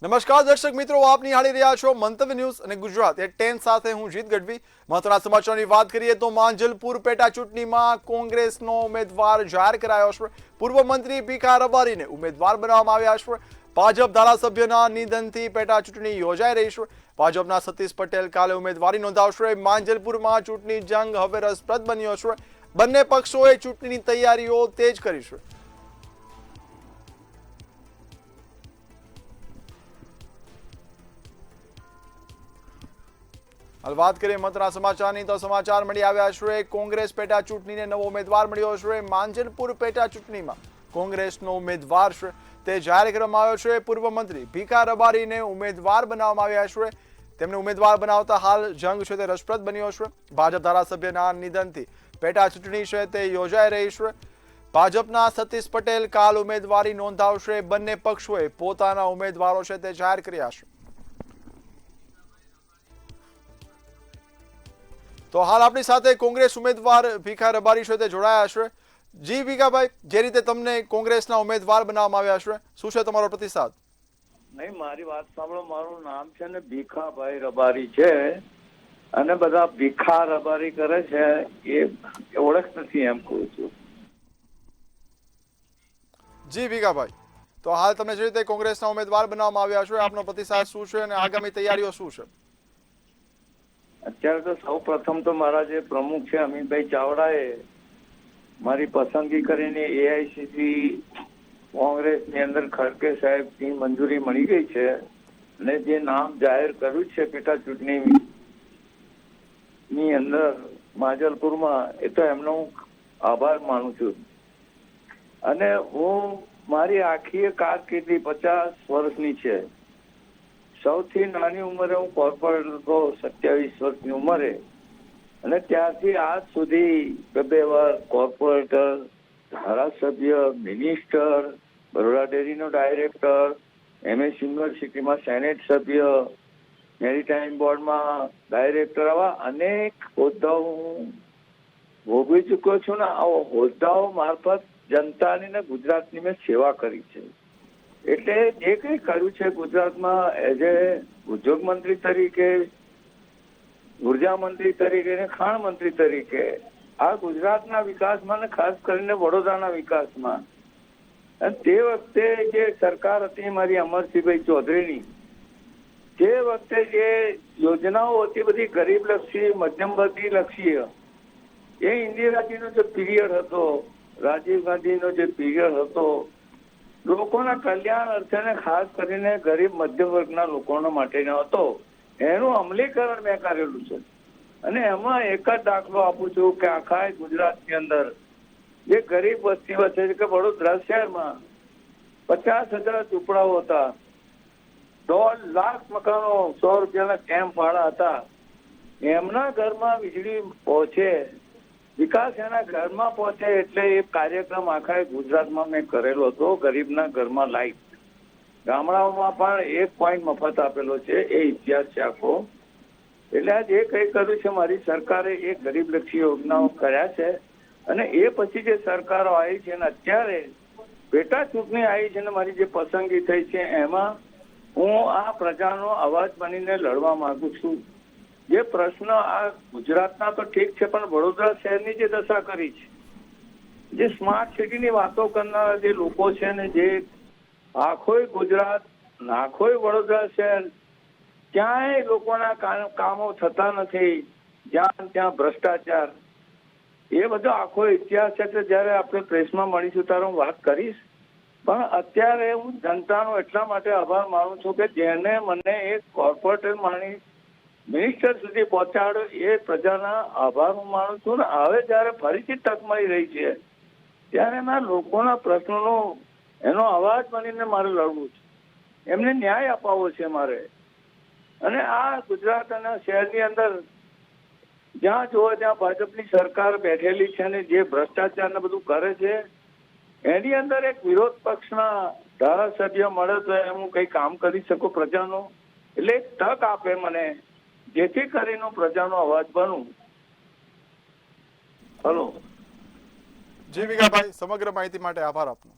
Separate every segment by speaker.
Speaker 1: નમસ્કાર દર્શક મિત્રો, આપ નિહાળી રહ્યા છો મંતવ્ય ન્યૂઝ અને ગુજરાત એ 10 સાથે હું જીત ગઢવી। મહત્વના સમાચારની વાત કરીએ તો માંજલપુર પેટા ચૂંટણીમાં કોંગ્રેસનો ઉમેદવાર જાહેર કરાયો છે। પૂર્વ મંત્રી ભીખા રબારીને ઉમેદવાર બનાવવામાં આવ્યા છે। ભાજપ ધારાસભ્યના નિધનથી પેટા ચૂંટણી યોજાઈ રહી છે। ભાજપના સતીશ પટેલ કાલે ઉમેદવારી નોંધાવશે। માંજલપુરમાં ચૂંટણી જંગ હવે રસપ્રદ બન્યો છે। બંને પક્ષોએ ચૂંટણીની તૈયારીઓ તેજ કરી છે। હાલ વાત કરીએ મહત્વના સમાચારની તો સમાચાર મળી આવ્યા છે। કોંગ્રેસ પેટા ચૂંટણીને નવો ઉમેદવાર મળ્યો છે। માંજલપુર પેટા ચૂંટણીમાં કોંગ્રેસનો ઉમેદવાર છે તે જાહેર કરવામાં આવ્યો છે। પૂર્વ મંત્રી ભીખા રબારીને ઉમેદવાર બનાવવામાં આવ્યા છે। તેમને ઉમેદવાર બનાવતા હાલ જંગ છે તે રસપ્રદ બન્યો છે। ભાજપ ધારાસભ્યના નિધનથી પેટા ચૂંટણી છે તે યોજાઈ રહી છે। ભાજપના સતીશ પટેલ કાલ ઉમેદવારી નોંધાવશે। બંને પક્ષોએ પોતાના ઉમેદવારો છે તે જાહેર કર્યા છે। તો હાલ આપણી સાથે કોંગ્રેસ ઉમેદવાર ભીખા રબારી છે તે જોડાયા છે। જી ભીખાભાઈ, જે રીતે તમને કોંગ્રેસના ઉમેદવાર બનાવવામાં આવ્યા છે, શું છે તમારો પ્રતિસાદ?
Speaker 2: નહીં, મારી વાત સાંભળો, મારું નામ છે ને ભીખાભાઈ રબારી છે અને બધા ભીખા રબારી કરે છે એ ઓળખ નથી એમ કહું છું।
Speaker 1: જી ભીખાભાઈ, તો હાલ તમને જે રીતે કોંગ્રેસના ઉમેદવાર બનાવવામાં આવ્યા છે, આપનો પ્રતિસાદ શું છે અને આગામી તૈયારીઓ શું છે?
Speaker 2: અત્યારે તો સૌ પ્રથમ તો મારા જે પ્રમુખ છે અમિતભાઈ ચાવડાએ મારી પસંદગી કરીને એઆઈસીસી કોંગ્રેસની અંદર ખડકે સાહેબની મંજૂરી મળી ગઈ છે અને જે નામ જાહેર કર્યું છે પેટા ચૂંટણી ની અંદર માંજલપુરમાં, એ તો એમનો હું આભાર માનું છું। અને હું મારી આખી કારકિર્દી 50 વર્ષની છે। સૌથી નાની ઉંમરે હું કોર્પોરેટર હતો, 27 વર્ષની ઉંમરે, અને ત્યારથી આજ સુધી બે વાર કોર્પોરેટર, ધારાસભ્ય, મિનિસ્ટર, બરોડા ડેરીનો ડાયરેક્ટર, MS યુનિવર્સિટીમાં સેનેટ સભ્ય, મેરીટાઈમ બોર્ડમાં ડાયરેક્ટર, આવા અનેક હોદ્દાઓ હું ભોગવી ચૂક્યો છું ને આવા હોદ્દાઓ મારફત જનતાની ને ગુજરાતની મેં સેવા કરી છે। એટલે જે કંઈ કર્યું છે ગુજરાતમાં એઝ એ ઉદ્યોગ મંત્રી તરીકે, ઉર્જા મંત્રી તરીકે ને ખાણ મંત્રી તરીકે, આ ગુજરાતના વિકાસમાં ને ખાસ કરીને વડોદરાના વિકાસમાં, અને તે વખતે જે સરકાર હતી મારી અમરસિંહભાઈ ચૌધરીની, તે વખતે જે યોજનાઓ હતી બધી ગરીબલક્ષી, મધ્યમવર્ગીલક્ષી, એ ઇન્દિરાજીનો જે પીરિયડ હતો, રાજીવ ગાંધીનો જે પીરિયડ હતો, લોકોના કલ્યાણ અર્થે ખાસ કરીને ગરીબ મધ્યમ વર્ગના લોકો માટેનો હતો, એનું અમલીકરણ મેં કરેલું છે। અને એમાં એક જ દાખલો આપું છું કે આખા ગુજરાતની અંદર જે ગરીબ વસ્તી વસે છે કે વડોદરા શહેરમાં 50,000 ઝૂંપડાઓ હતા, 1.5 લાખ મકાનો 100 રૂપિયાના કેમ્પ વાળા હતા, એમના ઘરમાં વીજળી પહોંચે, વિકાસ એના ઘરમાં પહોંચે, એટલે એ કાર્યક્રમ આખા ગુજરાતમાં મેં કરેલો હતો। ગરીબના ઘરમાં લાઈટ, ગામડાઓમાં પણ 1 પોઈન્ટ મફત આપેલો છે, એ ઇતિહાસ છે આખો। એટલે આ જે કંઈ કર્યું છે મારી સરકારે એ ગરીબલક્ષી યોજનાઓ કર્યા છે। અને એ પછી જે સરકારો આવી છે ને અત્યારે પેટા ચૂંટણી આવી છે ને મારી જે પસંદગી થઈ છે, એમાં હું આ પ્રજાનો અવાજ બનીને લડવા માંગુ છું। જે પ્રશ્ન આ ગુજરાતના તો ઠીક છે, પણ વડોદરા શહેરની જે દશા કરી છે, જે સ્માર્ટ સિટીની વાતો કરનારા જે લોકો છે ને, જે આખોય ગુજરાત, આખોય વડોદરા શહેર, ક્યાંય લોકોના કામો થતા નથી, જ્યાં ત્યાં ભ્રષ્ટાચાર, એ બધો આખો ઇતિહાસ છે કે જયારે આપણે પ્રેસમાં મળીશું ત્યારે હું વાત કરીશ। પણ અત્યારે હું જનતાનો એટલા માટે આભાર માનું છું કે જેને મને એક કોર્પોરેટર માની મિનિસ્ટર સુધી પહોંચાડ્યો, એ પ્રજાના આભાર હું માનું છું। ને હવે જયારે ફરીથી તક મળી રહી છે ત્યારે એના લોકોના પ્રશ્નોનો એનો અવાજ બનીને મારે લડવું છે, એમને ન્યાય અપાવવો છે મારે। અને આ ગુજરાત અને શહેરની અંદર જ્યાં જોવે ત્યાં ભાજપની સરકાર બેઠેલી છે ને જે ભ્રષ્ટાચાર ને બધું કરે છે, એની અંદર એક વિરોધ પક્ષના ધારાસભ્ય મળે તો એમ હું કઈ કામ કરી શકું પ્રજાનો, એટલે એક તક આપે મને, જેથી કરીને હું પ્રજાનો અવાજ બનું। હલો
Speaker 1: જી ભીખાભાઈ, સમગ્ર માહિતી માટે આભાર આપનો।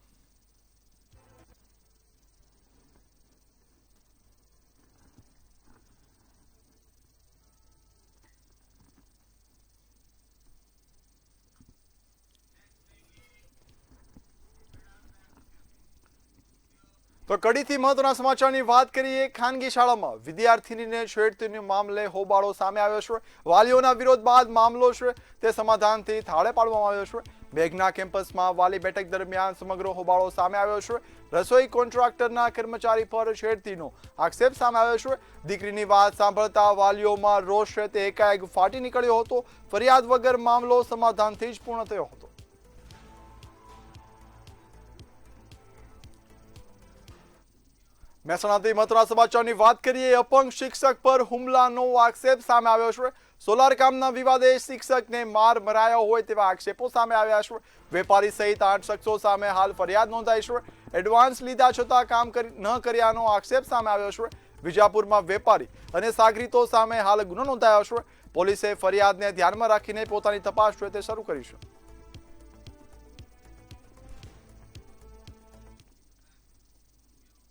Speaker 1: તો કડીથી મહત્વના સમાચારની વાત કરીએ. ખાનગી શાળામાં વિદ્યાર્થીનીને છેડતીના મામલે હોબાળો સામે આવ્યો છે. વાલીઓના વિરોધ બાદ મામલો છે તે સમાધાનથી થાળે પાડવામાં આવ્યો છે. મેઘના કેમ્પસમાં વાલી બેઠક દરમિયાન સમગ્ર હોબાળો સામે આવ્યો છે. રસોઈ કોન્ટ્રાક્ટરના કર્મચારી પર છેડતીનો આક્ષેપ સામે આવ્યો છે. દીકરીની વાત સાંભળતા વાલીઓમાં રોષ છે તે એકાએક ફાટી નીકળ્યો હતો. ફરિયાદ વગર મામલો સમાધાનથી જ પૂર્ણ થયો હતો. મહેસાણાથી મહત્વના સમાચારની વાત કરીએ. અપંગ શિક્ષક પર હુમલાનો આક્ષેપ સામે આવ્યો છે. સોલાર કામના વિવાદે શિક્ષકને માર મરાયો હોય તેવા આક્ષેપો સામે આવ્યા છે. વેપારી સહિત 8 શખ્સો સામે હાલ ફરિયાદ નોંધાઈ છે. એડવાન્સ લીધા છતાં કામ ન કર્યાનો આક્ષેપ સામે આવ્યો છે. વિજાપુરમાં વેપારી અને સાગરીતો સામે હાલ ગુનો નોંધાયો છે. પોલીસે ફરિયાદને ધ્યાનમાં રાખીને પોતાની તપાસ છે તે શરૂ કરી છે.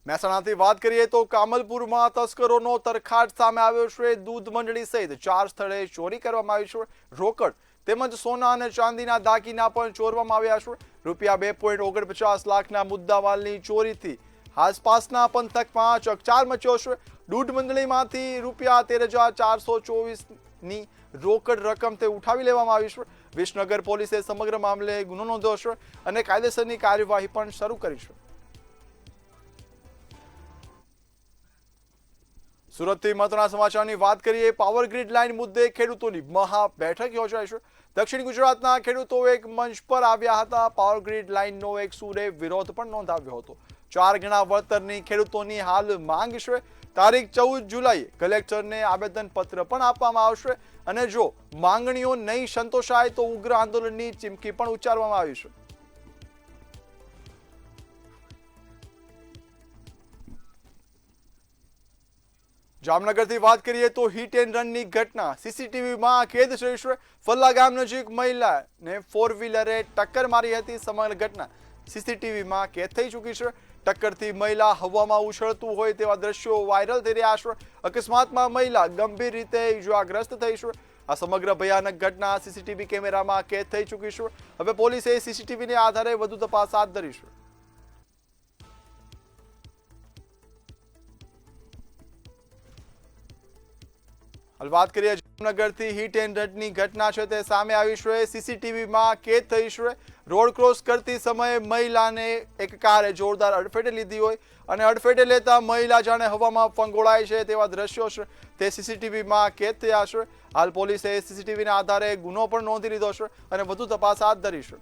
Speaker 1: મહેસાણાથી વાત કરીએ તો કામલપુરમાં તસ્કરોનો તરખાટ સામે આવ્યો છે. દૂધ મંડળી સહિત 4 સ્થળે ચોરી કરવામાં આવી છે. રોકડ તેમજ સોના અને ચાંદીના દાગીના પણ ચોરવામાં આવ્યા છે. રૂપિયા 2.49 લાખના મુદ્દામાલની ચોરીથી આસપાસના પંથકમાં ચકચાર મચ્યો છે. દૂધ મંડળીમાંથી રૂપિયા 13,424ની રોકડ રકમ તે ઉઠાવી લેવામાં આવી છે. વિસનગર પોલીસે સમગ્ર મામલે ગુનો નોંધ્યો છે અને કાયદેસરની કાર્યવાહી પણ શરૂ કરી છે. સુરતથી મહત્વના સમાચારની વાત કરીએ. પાવર ગ્રીડ લાઇન મુદ્દે ખેડૂતોની મહા બેઠક યોજાઈ છે. દક્ષિણ ગુજરાતના ખેડૂતો એક મંચ પર આવ્યા હતા. પાવર ગ્રીડ લાઇનનો એક સૂરે વિરોધ પણ નોંધાવ્યો હતો. 4 ગણા વળતરની ખેડૂતોની હાલ માંગ છે. તારીખ 14 જુલાઈએ કલેક્ટરને આવેદનપત્ર પણ આપવામાં આવશે અને જો માંગણીઓ નહીં સંતોષાય તો ઉગ્ર આંદોલનની ચીમકી પણ ઉચ્ચારવામાં આવી છે. જામનગરથી વાત કરીએ તો હિટ એન્ડ રનની ઘટના સીસીટીવીમાં કેદ થઈ છે. ફલ્લા ગામ નજીક મહિલાને 4 વ્હીલરે ટક્કર મારી હતી. સમગ્ર ઘટના સીસીટીવીમાં કેદ થઈ ચૂકી છે. ટક્કરથી મહિલા હવામાં ઉછળતું હોય તેવા દ્રશ્યો વાયરલ થઈ રહ્યા છે. અકસ્માતમાં મહિલા ગંભીર રીતે ઇજાગ્રસ્ત થઈ છે. આ સમગ્ર ભયાનક ઘટના સીસીટીવી કેમેરામાં કેદ થઈ ચૂકી છે. હવે પોલીસે સીસીટીવીને આધારે વધુ તપાસ હાથ ધરી છે. વાત કરીએ જામનગરથી હિટ એન્ડ રનની ઘટના છે તે સામે આવી છે. સીસીટીવીમાં કેદ થઈ છે. રોડ ક્રોસ કરતી સમયે મહિલાને એક કારે જોરદાર અડફેટે લીધી હોય અને અડફેટે લેતા મહિલા જાણે હવામાં ફંગોળાય છે તેવા દ્રશ્યો છે તે સીસીટીવીમાં કેદ થયા છે. હાલ પોલીસે સીસીટીવીના આધારે ગુનો પણ નોંધી લીધો છે અને વધુ તપાસ હાથ ધરી છે.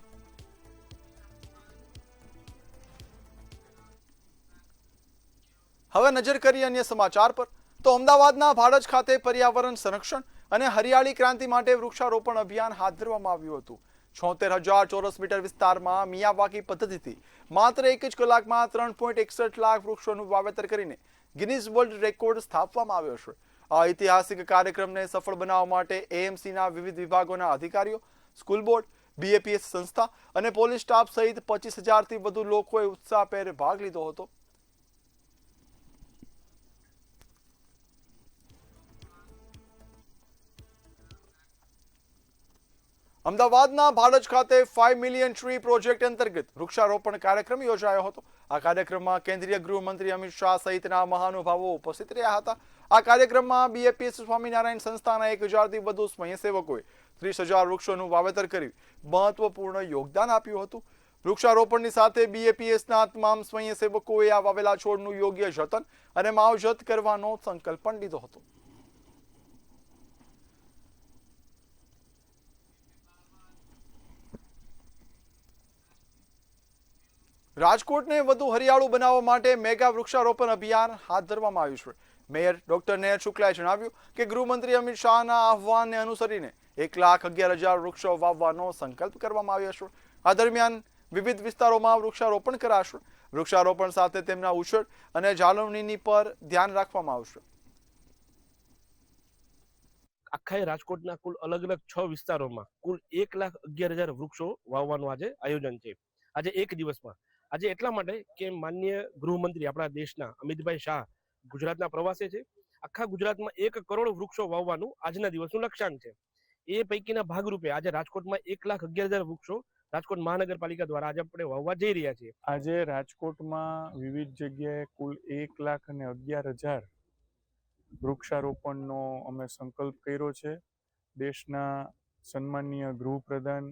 Speaker 1: હવે નજર કરીએ અન્ય સમાચાર પર. તો અમદાવાદના ભાડજ ખાતે પર્યાવરણ સંરક્ષણ અને હરિયાળી ક્રાંતિ માટે વૃક્ષારોપણ અભિયાન હાથ ધરવામાં આવ્યું હતું. 76,000 ચોરસ મીટર વિસ્તારમાં મિયાવાકી પદ્ધતિથી માત્ર 1 જ કલાકમાં 3.61 લાખ વૃક્ષોનું વાવેતર કરીને ગિનીઝ વર્લ્ડ રેકોર્ડ સ્થાપવામાં આવ્યો છે. આ ઐતિહાસિક કાર્યક્રમને સફળ બનાવવા માટે એએમસીના વિવિધ વિભાગોના અધિકારીઓ, સ્કૂલ બોર્ડ, બીએપીએસ સંસ્થા અને પોલીસ સ્ટાફ સહિત 25,000થી વધુ લોકોએ ઉત્સાહભેર ભાગ લીધો હતો. અમદાવાદના ભાડજ ખાતે 5 મિલિયન ટ્રી પ્રોજેક્ટ અંતર્ગત વૃક્ષારોપણ કાર્યક્રમ યોજાયો હતો. આ કાર્યક્રમમાં કેન્દ્રીય ગૃહમંત્રી અમિત શાહ સહિતના મહાનુભાવો ઉપસ્થિત રહ્યા હતા. આ કાર્યક્રમમાં બીએપીએસ સ્વામિનારાયણ સંસ્થાના 1,000થી વધુ સ્વયંસેવકોએ 30,000 વૃક્ષોનું વાવેતર કરી મહત્વપૂર્ણ યોગદાન આપ્યું હતું. વૃક્ષારોપણની સાથે બીએપીએસના તમામ સ્વયંસેવકોએ આ વાવેલા છોડનું યોગ્ય જતન અને માવજત કરવાનો સંકલ્પ પણ લીધો હતો. રાજકોટને વધુ હરિયાળું બનાવવા માટે મેગા વૃક્ષારોપણ અભિયાન હાથ ધરવામાં આવ્યું છે. મેયર ડોક્ટર નેહર શુક્લાએ જણાવ્યું કે ગૃહમંત્રી અમિત શાહના આહવાનને અનુસરીને 1,11,000 વૃક્ષો વાવવાનો સંકલ્પ કરવામાં આવ્યો છે. આ દરમિયાન વિવિધ વિસ્તારોમાં વૃક્ષારોપણ કરાશે. વૃક્ષારોપણ સાથે તેમના ઉછેર અને જાળવણીની પર ધ્યાન રાખવામાં આવશે.
Speaker 3: આખા રાજકોટના કુલ અલગ અલગ 6 વિસ્તારોમાં કુલ 1,11,000 વૃક્ષો વાવવાનું આજે આયોજન છે. આજે એક દિવસમાં આજે એટલા માટે કે માનનીય ગૃહમંત્રી આપણા દેશના અમિતભાઈ શાહ ગુજરાતના પ્રવાસે છે. આખા ગુજરાતમાં 1 કરોડ વૃક્ષો વાવવાનું આજના દિવસનું લક્ષ્યાંક છે. એ પૈકીના ભાગરૂપે આજે રાજકોટમાં 1,11,000 વૃક્ષો રાજકોટ મહાનગરપાલિકા દ્વારા આજે આપણે વાવવા જઈ રહ્યા છીએ.
Speaker 4: આજે રાજકોટમાં વિવિધ જગ્યાએ કુલ 1,11,000 વૃક્ષારોપણનો અમે સંકલ્પ કર્યો છે. દેશના સન્માનીય ગૃહપ્રધાન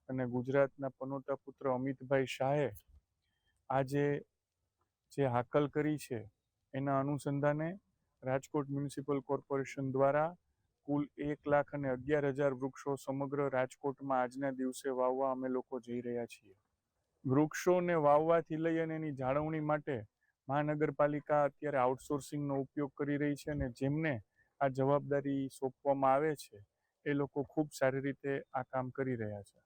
Speaker 4: અને ગુજરાતના પનોતા પુત્ર અમિતભાઈ શાહે આજે જે હાકલ કરી છે એના અનુસંધાને રાજકોટ મ્યુનિસિપલ કોર્પોરેશન દ્વારા કુલ 1,11,000 વૃક્ષો સમગ્ર રાજકોટમાં આજના દિવસે વાવવા અમે લોકો જઈ રહ્યા છીએ. વૃક્ષોને વાવવાથી લઈ અને એની જાળવણી માટે મહાનગરપાલિકા અત્યારે આઉટસોર્સિંગનો ઉપયોગ કરી રહી છે અને જેમને આ જવાબદારી સોંપવામાં આવે છે એ લોકો ખૂબ સારી રીતે આ કામ કરી રહ્યા છે.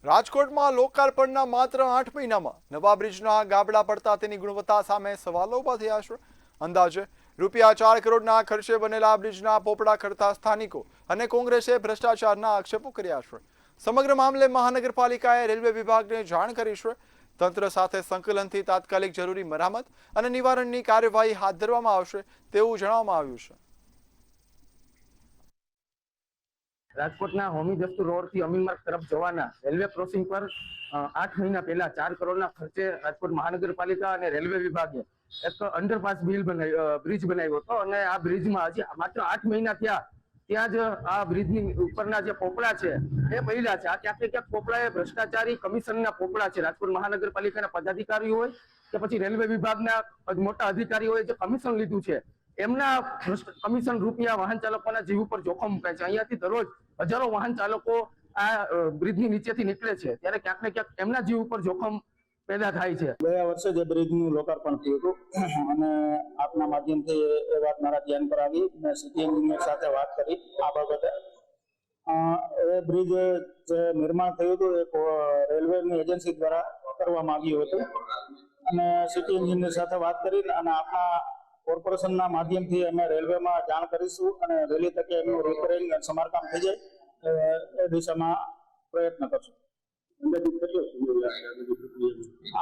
Speaker 1: રાજકોટમાં લોકાર્પણના માત્ર 8 મહિનામાં નવા બ્રિજના ગાબડા પડતા તેની ગુણવત્તા સામે સવાલો ઉભા થયા છે. અંદાજે ₹4 કરોડના ખર્ચે બનેલા બ્રિજના પોપડા ખડતા સ્થાનિકો અને કોંગ્રેસે ભ્રષ્ટાચારના આક્ષેપો કર્યા છે. સમગ્ર મામલે મહાનગરપાલિકાએ રેલવે વિભાગને જાણ કરી છે. તંત્ર સાથે સંકલનથી તાત્કાલિક જરૂરી મરામત અને નિવારણની કાર્યવાહી હાથ ધરવામાં આવશે તેવું જણાવવામાં આવ્યું છે.
Speaker 5: રાજકોટના હોમી દસ્તુ રોડ થી અમીનમાર્ગ તરફ જવાના રેલવે ક્રોસિંગ પર 8 મહિના પહેલા 4 કરોડના ખર્ચે રાજકોટ મહાનગરપાલિકા અને રેલવે વિભાગે એક અંડરપાસ બ્રિજ બનાવ્યો હતો અને આ બ્રિજમાં હજી માત્ર 8 મહિના થયા ત્યાં જ આ બ્રિજની ઉપરના જે પોપડા છે એ બળ્યા છે. આ ક્યાંક પોપડા એ ભ્રષ્ટાચારી કમિશનના પોપડા છે. રાજકોટ મહાનગરપાલિકાના પદાધિકારીઓ હોય કે પછી રેલવે વિભાગના મોટા અધિકારીઓએ જે કમિશન લીધું છે એમના કમિશન રૂપિયા વાહન ચાલકોના જીવ ઉપર જોખમ મુકાય છે. અહીંયાથી દરરોજ હજારો વાહન ચાલકો આ બ્રિજની નીચેથી નીકળે છે ત્યારે ક્યાંક ને ક્યાંક એમના જીવ ઉપર જોખમ પેદા થાય છે.
Speaker 6: ગયા વર્ષે જે બ્રિજનું લોકાર્પણ થયું હતું અને આપના માધ્યમથી એ વાત મારા ધ્યાન પર આવી મેં સિટી એન્જિનિયર સાથે વાત કરી આ બાબતે. એ બ્રિજ જે નિર્માણ થયું હતું એ રેલવેની એજન્સી દ્વારા કરવામાં આવ્યું હતું અને સિટી એન્જિનિયર સાથે વાત કરીને અને આપણા કોર્પોરેશનના માધ્યમથી અમે રેલવેમાં જાણ કરીશું અને વહેલી તકે એનું રિપેરિંગ અને સમારકામ થઈ જાય એ દિશામાં પ્રયત્ન કરશું.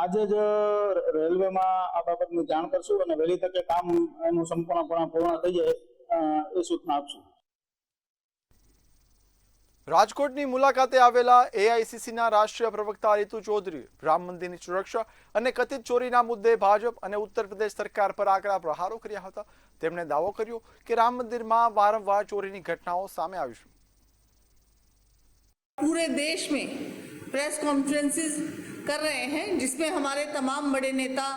Speaker 6: આજે જ રેલવેમાં આ બાબતની જાણ કરશું અને વહેલી તકે કામ એનું સંપૂર્ણપણે પૂર્ણ થઈ જાય એ સૂચના આપશું.
Speaker 1: રાજકોટની મુલાકાતે આવેલા એઆઈસીસીના રાષ્ટ્રીય પ્રવક્તા રીતુ ચૌધરીએ રામ મંદિરની સુરક્ષા અને કથિત ચોરીના મુદ્દે ભાજપ અને ઉત્તર પ્રદેશ સરકાર પર આકરા પ્રહારો કર્યા હતા. તેમણે દાવો કર્યો કે રામ મંદિરમાં વારંવાર ચોરીની ઘટનાઓ સામે આવી છે.
Speaker 7: पूरे देश में प्रेस कॉन्फ्रेंसेस कर रहे हैं जिसमें हमारे तमाम बड़े नेता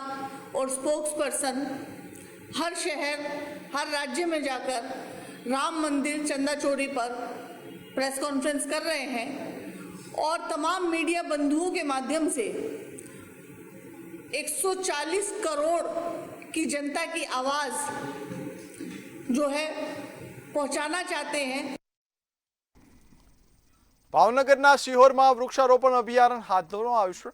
Speaker 7: और स्पोक्स पर्सन हर शहर हर राज्य में जाकर राम मंदिर चंदा चोरी पर प्रेस कॉन्फ्रेंस कर रहे हैं और तमाम मीडिया बंधुओं के माध्यम से 140 करोड़ की जनता की आवाज़ जो है पहुंचाना चाहते हैं.
Speaker 1: ભાવનગરના સિહોરમાં વૃક્ષારોપણ અભિયાન હાથ ધરવામાં આવ્યું છે.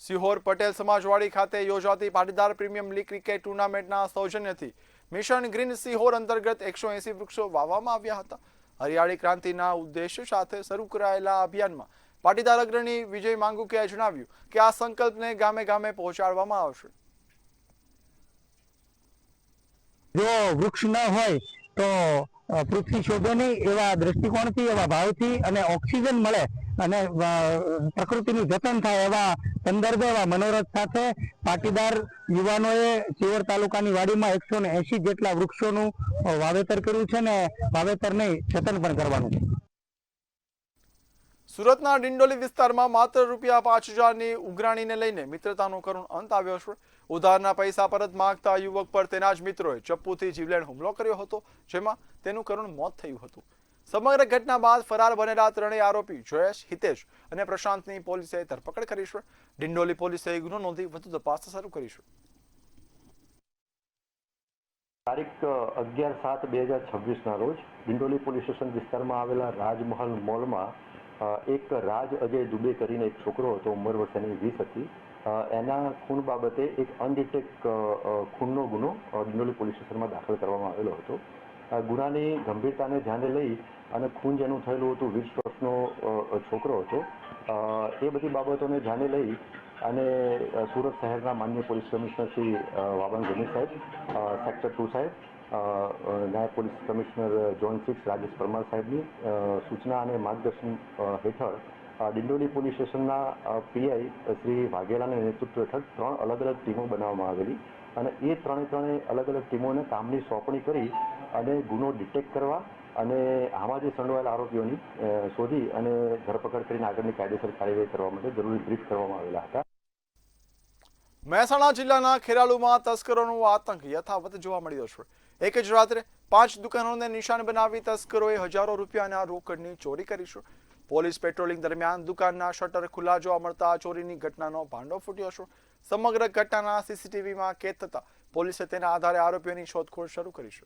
Speaker 1: સિહોર પટેલ સમાજવાડી ખાતે યોજાતી પાટીદાર પ્રીમિયમ લીગ ક્રિકેટ ટુર્નામેન્ટના સૌજન્યથી મિશન ગ્રીન સિહોર અંતર્ગત 180 વૃક્ષો વાવવામાં આવ્યા હતા. હરિયાળી ક્રાંતિના ઉદ્દેશ્ય સાથે શરૂ કરાયેલા અભિયાનમાં પાટીદાર અગ્રણી વિજય માંગુકિયાએ જણાવ્યું કે આ સંકલ્પને ગામે ગામે પહોંચાડવામાં આવશે.
Speaker 8: જો વૃક્ષ ન હોય તો પૃથ્વી શોભે નહીં એવા દ્રષ્ટિકોણથી એવા ભાવથી અને ઓક્સિજન મળે અને પ્રકૃતિનું જતન થાય એવા સંદર્ભે એવા મનોરથ સાથે પાટીદાર યુવાનોએ સિહોર તાલુકાની વાડીમાં 180 જેટલા વૃક્ષોનું વાવેતર કર્યું છે ને વાવેતર નહીં જતન પણ કરવાનું છે.
Speaker 1: સુરતના ડિંડોલી વિસ્તારમાં માત્ર ₹5,000ની ઉઘરાણીને લઈને મિત્રતાનો કરુણ અંત આવ્યો છે. ઉધારના પૈસા પરત માંગતા યુવક પર તેના જ મિત્રોએ ચપ્પુથી જીવલેણ હુમલો કર્યો હતો જેમાં તેનું કરુણ મોત થયું હતું. સમગ્ર ઘટના બાદ ફરાર બનેલા ત્રણેય આરોપી જયેશ, હિતેશ અને પ્રશાંતની પોલીસે ધરપકડ કરી છે. ડિંડોલી પોલીસે ગુનો નોંધી વધુ તપાસ શરૂ કરી છે.
Speaker 9: તારીખ 11/7/2026ના રોજ ડિંડોલી પોલીસ સ્ટેશન વિસ્તારમાં આવેલા રાજમહલ મોલમાં એક રાજ અજય દુબે કરીને એક છોકરો હતો, ઉંમર વર્ષ એની 20 હતી. એના ખૂન બાબતે એક અનડિટેક ખૂનનો ગુનો ડિંડોલી પોલીસ સ્ટેશનમાં દાખલ કરવામાં આવેલો હતો. ગુનાની ગંભીરતાને ધ્યાને લઈ અને ખૂન જેનું થયેલું હતું 20 વર્ષનો છોકરો હતો. એ બધી બાબતોને ધ્યાને લઈ અને સુરત શહેરના માનનીય પોલીસ કમિશનર શ્રી વાબાંગ ગમી સાહેબ, સેક્ટર 2 સાહેબ નાયબ police commissioner zone 6 Rajesh Parmar સાહેબની સૂચના અને માર્ગદર્શન હેઠળ ડિંડોલી પોલીસ સ્ટેશનના પીઆઈ શ્રી વાઘેલાના નેતૃત્વ હેઠળ 3 અલગ અલગ ટીમો બનાવવામાં આવેલી અને એ ત્રણે અલગ અલગ ટીમોને કામની સોંપણી કરી અને ગુનો ડિટેક્ટ કરવા અને આમાં જે સંડોવાયેલા આરોપીઓની શોધી અને ધરપકડ કરીને આગળની કાયદેસર કાર્યવાહી કરવા માટે જરૂરી બ્રીફ કરવામાં આવેલા હતા.
Speaker 1: મહેસાણા જિલ્લાના ખેરાલુમાં તસ્કરોનો આતંક યથાવત જોવા મળ્યો છે. એક જ રાત્રે 5 દુકાનોને નિશાન બનાવી તસ્કરોએ હજારો રૂપિયાના રોકડની ચોરી કરી છે. પોલીસ પેટ્રોલિંગ દરમિયાન દુકાનના શટર ખુલ્લા જોવા મળતા ચોરીની ઘટનાનો ભાંડો ફૂટ્યો છે. સમગ્ર ઘટનાના સીસીટીવીમાં કેદ થતા પોલીસે તેના આધારે આરોપીઓની શોધખોળ શરૂ કરી છે.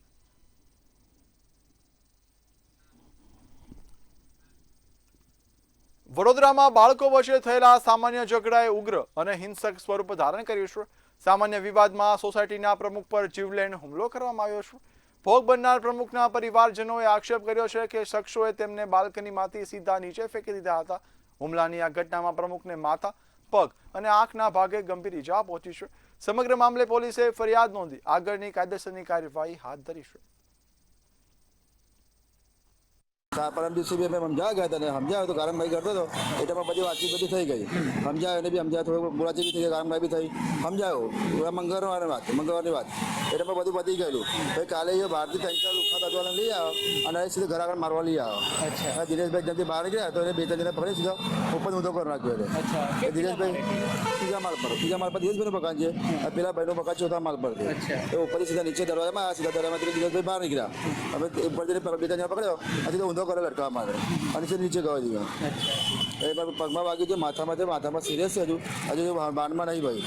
Speaker 1: વડોદરામાં બાળકો વચ્ચે થયેલા સામાન્ય ઝઘડાએ ઉગ્ર અને હિંસક સ્વરૂપ ધારણ કર્યું છે. સામાન્ય વિવાદમાં સોસાયટીના પ્રમુખ પર જીવલેણ હુમલો કરવામાં આવ્યો છે. ભોગ બનનાર પ્રમુખના પરિવારજનોએ આક્ષેપ કર્યો છે કે શખ્સોએ તેમને બાલ્કનીમાંથી સીધા નીચે ફેંકી દીધા હતા. હુમલાની આ ઘટનામાં પ્રમુખને માથા, પગ અને આંખના ભાગે ગંભીર ઈજા પહોંચી છે. સમગ્ર મામલે પોલીસે ફરિયાદ નોંધી આગળની કાયદેસરની કાર્યવાહી હાથ ધરી છે.
Speaker 10: परम दिवसे भी हमें समझाया गया था ने समझाया तो कारण भाई करते तो एटाમાં બધી વાતચીત બધી થઈ ગઈ. સમજાયો એને બી સમજાય થોડું બોલાચી બી થઈ ગઈ, કારણ ભાઈ બી થઈ સમજાયો. મંગળવારની વાત એટામાં બધું પતી ગયેલું. ભાઈ કાલે એ બહારથી 3-4 લુખા દાદવાને લઈ આવ્યો અને સીધે ઘર આગળ મારવા લઈ આવ્યો. અચ્છા. દિનેશભાઈ જલ્દી બહાર ગયા તો એને 2-3 જણા પકડી સીધો ઉપર ઊંધો કરી નાખ્યો એટલે. અચ્છા. દિનેશભાઈ ત્રીજા માળ પર દિનેશભાઈનું મકાન છે, પેલા ભાઈનું મકાન ચોથા માળ પર છે. એ ઉપરથી સીધા નીચે દરવાજામાં આવ્યા. સીધા દરવાજામાંથી દિનેશભાઈ બહાર નીકળ્યા. હવે ઉપર જઈને 2 જણા પકડ્યો હજી તો ઊંધો કરે લટકાવવા માટે અને નીચે ગયો દીધો. એ પગમાં વાગ્યું છે, માથામાં સિરિયસ છે. હજુ બાંધમાં નહીં ભાઈ,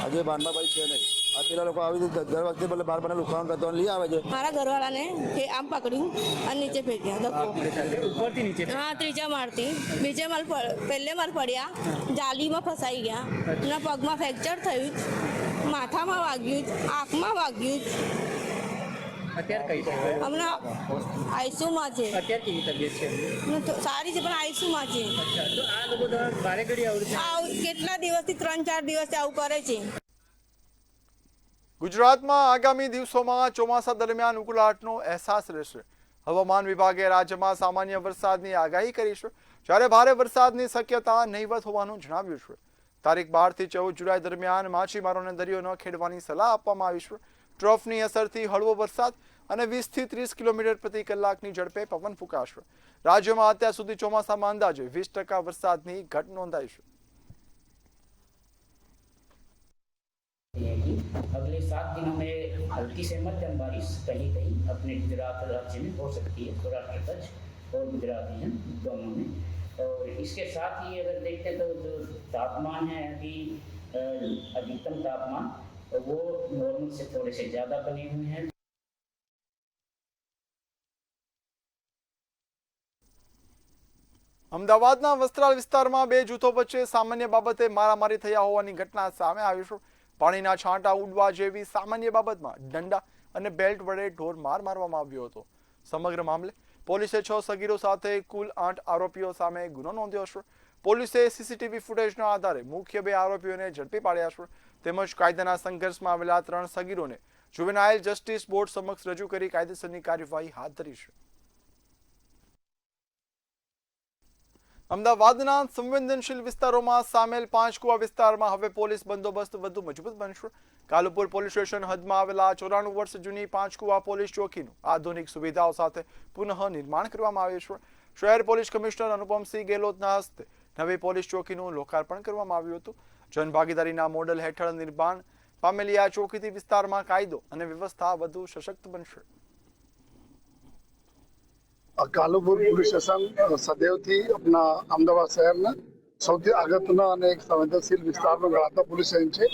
Speaker 10: હજુ બાંધમાં ભાઈ છે નહીં. આ પેલા લોકો આવી દર વખતે ભલે બાર બાર લુખાણ કરતો લઈ આવે છે.
Speaker 11: મારા ઘરવાળાને આમ પકડ્યું અને નીચે ફેંક્યા. હા, ત્રીજા માળથી બીજે માળ પહેલે માળ પડ્યા, જાલીમાં ફસાઈ ગયા, એના પગમાં ફ્રેક્ચર થયું, માથામાં વાગ્યું, આંખમાં વાગ્યું. હમણાં આઈસીયુમાં છે. સારી છે પણ આઈસીયુમાં છે. કેટલા દિવસથી 3-4 દિવસથી આવું કરે છે.
Speaker 1: ગુજરાતમાં આગામી દિવસોમાં ચોમાસા દરમિયાન ઉકળાટનો અહેસાસ રહેશે. હવામાન વિભાગે રાજ્યમાં સામાન્ય વરસાદની આગાહી કરી છે, જ્યારે ભારે વરસાદની શક્યતા નહીવત હોવાનું જણાવ્યું છે. તારીખ 12 થી 14 જુલાઈ દરમિયાન માછીમારોને દરિયો ન ખેડવાની સલાહ આપવામાં આવી છે. ટ્રોફની અસરથી હળવો વરસાદ અને 20 થી 30 કિલોમીટર પ્રતિ કલાકની ઝડપે પવન ફૂંકાશે. રાજ્યમાં અત્યાર સુધી ચોમાસામાં અંદાજે 20% વરસાદની ઘટ નોંધાઈ છે.
Speaker 12: अगले 7 दिनों में हल्की से मध्यम बारिश कहीं कहीं अपने गुजरात राज्य में हो सकती है, सौराष्ट्र कच्छ और गुजरात रीजन दोनों में. और इसके साथ ही अगर देखते हैं तो जो तापमान है अभी अधिकतम तापमान वो नॉर्मल से थोड़े से ज़्यादा बने हुए हैं.
Speaker 1: અમદાવાદના વસ્ત્રાલ વિસ્તારમાં 2 જૂથો વચ્ચે સામાન્ય બાબતે મારામારી થયા હોવાની ઘટના સામે આવી છે. પાણીના છાંટા ઉડવા જેવી સામાન્ય બાબતમાં દંડા અને બેલ્ટ વડે ઢોર માર મારવામાં આવ્યો હતો. સમગ્ર મામલે પોલીસે 6 સગીરો સાથે કુલ 8 આરોપીઓ સામે ગુનો નોંધ્યો છે. પોલીસે સીસીટીવી ફૂટેજના આધારે મુખ્ય 2 આરોપીઓને ઝડપી પાડ્યા છે, તેમજ કાયદાના સંઘર્ષમાં આવેલા 3 સગીરોને જુવેનાઇલ જસ્ટિસ બોર્ડ સમક્ષ રજૂ કરી કાયદેસરની કાર્યવાહી હાથ ધરી છે. અમદાવાદના સંવેદનશીલ વિસ્તારોમાં સામેલ પાંચકુવા વિસ્તારમાં હવે પોલીસ બંદોબસ્ત વધુ મજબૂત બનશે. કાલુપુર પોલીસ સ્ટેશન હદમાં આવેલા 94 વર્ષ જૂની પાંચકુવા પોલીસ ચોકીનું આધુનિક સુવિધાઓ સાથે પુનઃ નિર્માણ કરવામાં આવ્યું છે. શહેર પોલીસ કમિશનર અનુપમસિંહ ગેહલોતના હસ્તે નવી પોલીસ ચોકીનું લોકાર્પણ કરવામાં આવ્યું હતું. જનભાગીદારીના મોડેલ હેઠળ નિર્માણ પામેલી આ ચોકીથી વિસ્તારમાં કાયદો અને વ્યવસ્થા વધુ સશક્ત બનશે.
Speaker 13: કાલુપુર પોલીસ સ્ટેશન સદૈવથી આપણા અમદાવાદ શહેરના સૌથી અગત્યના અને એક સંવેદનશીલ વિસ્તારનો ગણાતા પોલીસ સ્ટેશન છે.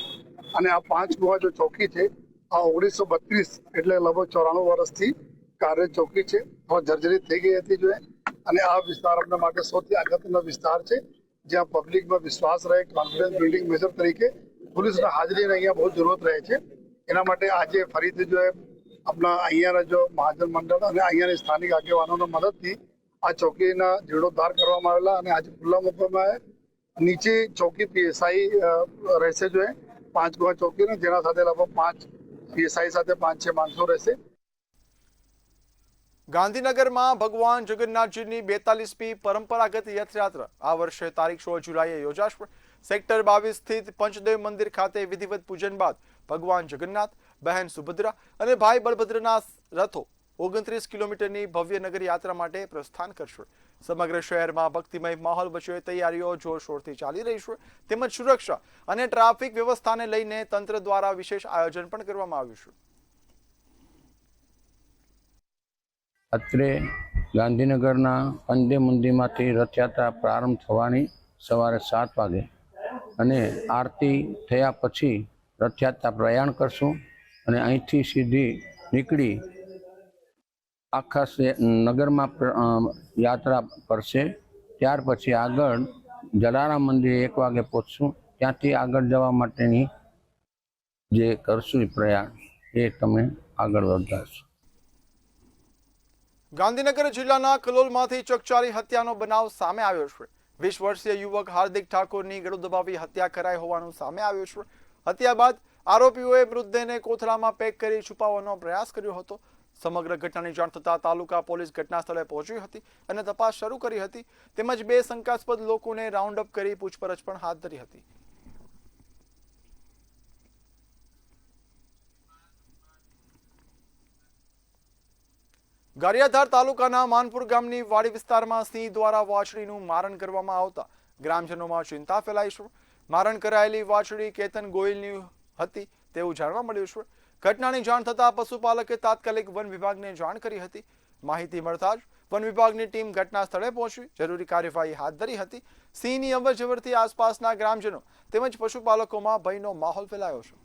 Speaker 13: અને આ પાંચકુવા જો ચોકી છે આ 1932 એટલે લગભગ 94 વર્ષથી કાર્ય ચોકી છે. જર્જરિત થઈ ગઈ હતી જોઈએ. અને આ વિસ્તાર આપણા માટે સૌથી અગત્યનો વિસ્તાર છે, જ્યાં પબ્લિકમાં વિશ્વાસ રહે, કોન્ફિડન્સ બિલ્ડિંગ મેજર તરીકે પોલીસના હાજરીની અહીંયા બહુ જરૂરત રહે છે. એના માટે આજે ફરીથી જો આપણા અહીંયાના જો મહાજન મંડળ અને અહીંયાની સ્થાનિક આગેવાનોની મદદથી આ ચોકીના જીર્ણોદ્ધાર કરવામાં આવેલા અને આજે ખુલ્લા મૂકવામાં આવ્યા. નીચે ચોકી પીએસઆઈ રહેશે જો પાંચકુવા ચોકીને, જેના સાથે લગભગ 5 પીએસઆઈ સાથે 5-6 માણસો રહેશે.
Speaker 1: ગાંધીનગરમાં ભગવાન જગન્નાથજીની 42મી પરંપરાગત રથયાત્રા આ વર્ષે તારીખ 16 જુલાઈએ યોજાશે. સેક્ટર 22 સ્થિત પંચદેવ મંદિર ખાતે વિધિવત પૂજન બાદ ભગવાન જગન્નાથ, બહેન સુભદ્રા અને ભાઈ બળભદ્રના રથો 29 કિલોમીટરની ભવ્ય નગર યાત્રા માટે પ્રસ્થાન કરશે. સમગ્ર શહેરમાં ભક્તિમય માહોલ વચ્ચે તૈયારીઓ જોરશોરથી ચાલી રહી છે. તેમજ સુરક્ષા અને ટ્રાફિક વ્યવસ્થાને લઈને તંત્ર દ્વારા વિશેષ આયોજન પણ કરવામાં આવ્યું છે.
Speaker 14: અત્રે ગાંધીનગરના પંચદેવ મંદિરમાંથી રથયાત્રા પ્રારંભ થવાની સવારે 7 વાગે અને આરતી થયા પછી રથયાત્રા પ્રયાણ કરશું અને અહીંથી સીધી નીકળી આખા નગરમાં યાત્રા કરશે. ત્યાર પછી આગળ જલારામ મંદિરે 1 વાગે પહોંચશું. ત્યાંથી આગળ જવા માટેની જે કરશું પ્રયાણ એ તમે આગળ વધારશો.
Speaker 1: ગાંધીનગર જિલ્લાના કલોલમાંથી ચકચારી હત્યાનો બનાવ સામે આવ્યો છે. 20 વર્ષીય યુવક હાર્દિક ઠાકોરની ગળું દબાવી હત્યા કરાઈ હોવાનું સામે આવ્યું છે. હત્યા બાદ આરોપીઓએ મૃતદેહને કોથળામાં પેક કરી છુપાવવાનો પ્રયાસ કર્યો હતો. સમગ્ર ઘટનાની જાણ થતાં તાલુકા પોલીસ ઘટના સ્થળે પહોંચી હતી અને તપાસ શરૂ કરી હતી. તેમજ 2 શંકાસ્પદ લોકોને રાઉન્ડ અપ કરી પૂછપરછ પણ હાથ ધરી હતી. ગારિયાધાર તાલુકાના માનપુર ગામની વાડી વિસ્તારમાં સિંહ દ્વારા વાછડીનું મારણ કરવામાં આવતા ગ્રામજનોમાં ચિંતા ફેલાઈ છે. મારણ કરાયેલી વાછડી કેતન ગોયલની હતી તેવું જાણવા મળ્યું છે. ઘટનાની જાણ થતાં પશુપાલકે તાત્કાલિક વન વિભાગને જાણ કરી હતી. માહિતી મળતા જ વન વિભાગની ટીમ ઘટના સ્થળે પહોંચી જરૂરી કાર્યવાહી હાથ ધરી હતી. સિંહની અવરજવરથી આસપાસના ગ્રામજનો તેમજ પશુપાલકોમાં ભયનો માહોલ ફેલાયો છે.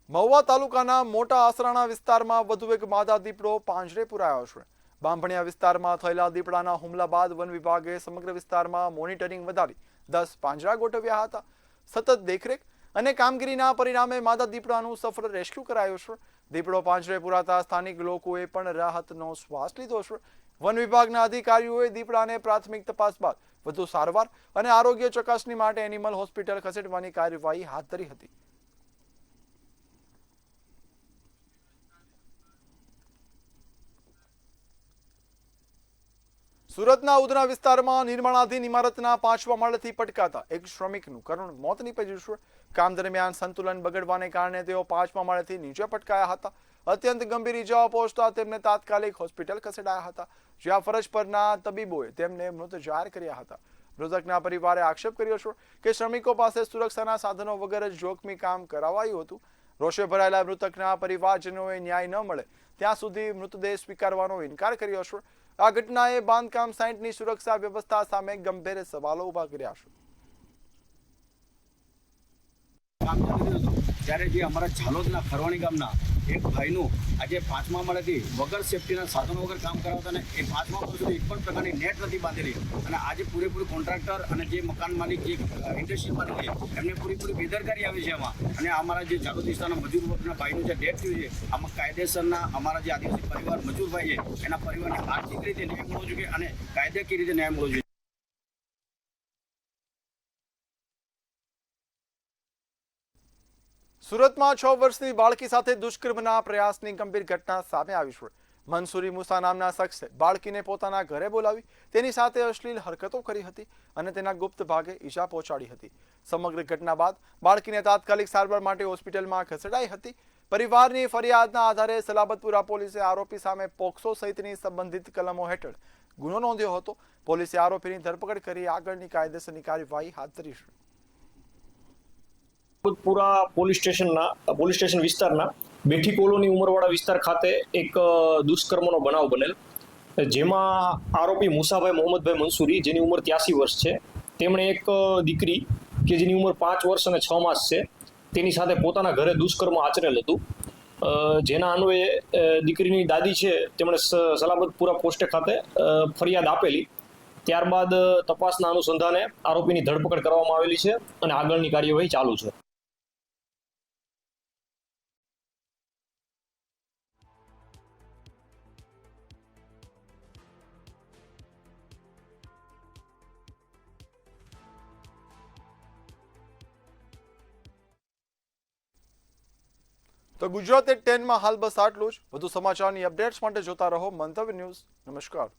Speaker 1: મહુવા તાલુકાના મોટા આસરાણા વિસ્તારમાં વધુ એક માદા દીપડો પાંજરે પુરાયો છે. બાંભણિયા વિસ્તારમાં થયેલા દીપડાના હુમલા બાદ વન વિભાગે સમગ્ર વિસ્તારમાં મોનિટરિંગ વધારી 10 પાંજરા ગોઠવ્યા હતા. સતત દેખરેખ અને કામગીરીના પરિણામે માદા દીપડાનું સફળ રેસ્ક્યુ કરાયું છે. દીપડો પાંજરે પુરાતા સ્થાનિક લોકોએ પણ રાહતનો શ્વાસ લીધો છે. વન વિભાગના અધિકારીઓએ દીપડાને પ્રાથમિક તપાસ બાદ વધુ સારવાર અને આરોગ્ય ચકાસણી માટે એનિમલ હોસ્પિટલ ખસેડવાની કાર્યવાહી હાથ ધરી હતી. સુરતના ઉધના વિસ્તારમાં નિર્માણાધીન ઇમારતના 5મા માળેથી પટકાતા એક શ્રમિકનું કરુણ મોત નીપજ્યું છે. કામ દરમિયાન સંતુલન બગડવાને કારણે તેઓ 5મા માળેથી નીચે પટકાયા હતા. અત્યંત ગંભીર ઇજાઓ પહોંચતા તેમને તાત્કાલિક હોસ્પિટલ ખસેડાયા હતા, જ્યાં ફરજ પરના તબીબોએ તેમને મૃત જાહેર કર્યા હતા. મૃતકના પરિવારે આક્ષેપ કર્યો છે કે શ્રમિકો પાસે સુરક્ષાના સાધનો વગર જ જોખમી કામ કરાવાયું હતું. રોષે ભરાયેલા મૃતકના પરિવારજનોએ ન્યાય ન મળે ત્યાં સુધી મૃતદેહ સ્વીકારવાનો ઇનકાર કર્યો છે. આ ઘટનાએ બાંધકામ સાઇટની સુરક્ષા વ્યવસ્થા સામે ગંભીર સવાલો ઉભા કર્યા છે.
Speaker 15: ત્યારે જે અમારા ઝાલોદના ખરવાણી ગામના એક ભાઈનું આજે 5મા માળેથી વગર સેફટીના સાધનો વગર કામ કરાવતા ને એ 5મા માળ સુધી એક પણ પ્રકારની નેટ નથી બાંધેલી અને આજે પૂરેપૂરી કોન્ટ્રાક્ટર અને જે મકાન માલિક જે ઇન્ડસ્ટ્રી માલિક છે એમને પૂરી બેદરકારી આવી છે આમાં. અને અમારા જે ઝાલોદ વિસ્તારના મજૂર વર્ગના ભાઈનું જે ડેથ થયું છે આમાં કાયદેસરના અમારા જે આદિવાસી પરિવાર મજૂર ભાઈ છે એના પરિવારને આર્થિક રીતે ન્યાય મળવો જોઈએ અને કાયદાકીય રીતે ન્યાય મળવો જોઈએ.
Speaker 1: સુરતમાં 6 વર્ષની બાળકી સાથે દુષ્કર્મના પ્રયાસની ગંભીર ઘટના સામે આવી છે. મંસૂરી મુસા નામના શખ્સે બાળકીને પોતાના ઘરે બોલાવી તેની સાથે અશ્લીલ હરકતો કરી હતી અને તેના ગુપ્ત ભાગે ઈજા પહોંચાડી હતી. સમગ્ર ઘટના બાદ બાળકીને તાત્કાલિક સારવાર માટે હોસ્પિટલમાં ખસેડાઈ હતી. પરિવારની ફરિયાદના આધારે સલાબતપુરા પોલીસે આરોપી સામે પોક્સો સહિતની સંબંધિત કલમો હેઠળ ગુનો નોંધ્યો હતો. પોલીસે આરોપીની ધરપકડ કરી આગળની કાયદેસરની કાર્યવાહી હાથ ધરી છે.
Speaker 16: સલાબતપુરા પોલીસ સ્ટેશન વિસ્તારના બેઠી કોલોની ઉમરવાડા વિસ્તાર ખાતે એક દુષ્કર્મનો બનાવ બનેલ, જેમાં આરોપી મુસાભાઈ મોહમ્મદભાઈ મંસૂરી, જેની ઉંમર 83 વર્ષ છે, તેમણે એક દીકરી કે જેની ઉંમર 5 વર્ષ અને 6 માસ છે તેની સાથે પોતાના ઘરે દુષ્કર્મ આચરેલ હતું. જેના અન્વયે દીકરીની દાદી છે તેમણે સલાબતપુરા પોસ્ટે ખાતે ફરિયાદ આપેલી. ત્યારબાદ તપાસના અનુસંધાને આરોપીની ધરપકડ કરવામાં આવેલી છે અને આગળની કાર્યવાહી ચાલુ છે.
Speaker 1: તો ગુજરાત 10માં હાલ બસ આટલું જ. વધુ સમાચારની અપડેટ્સ માટે જોતા રહો મંતવ્ય ન્યૂઝ. નમસ્કાર.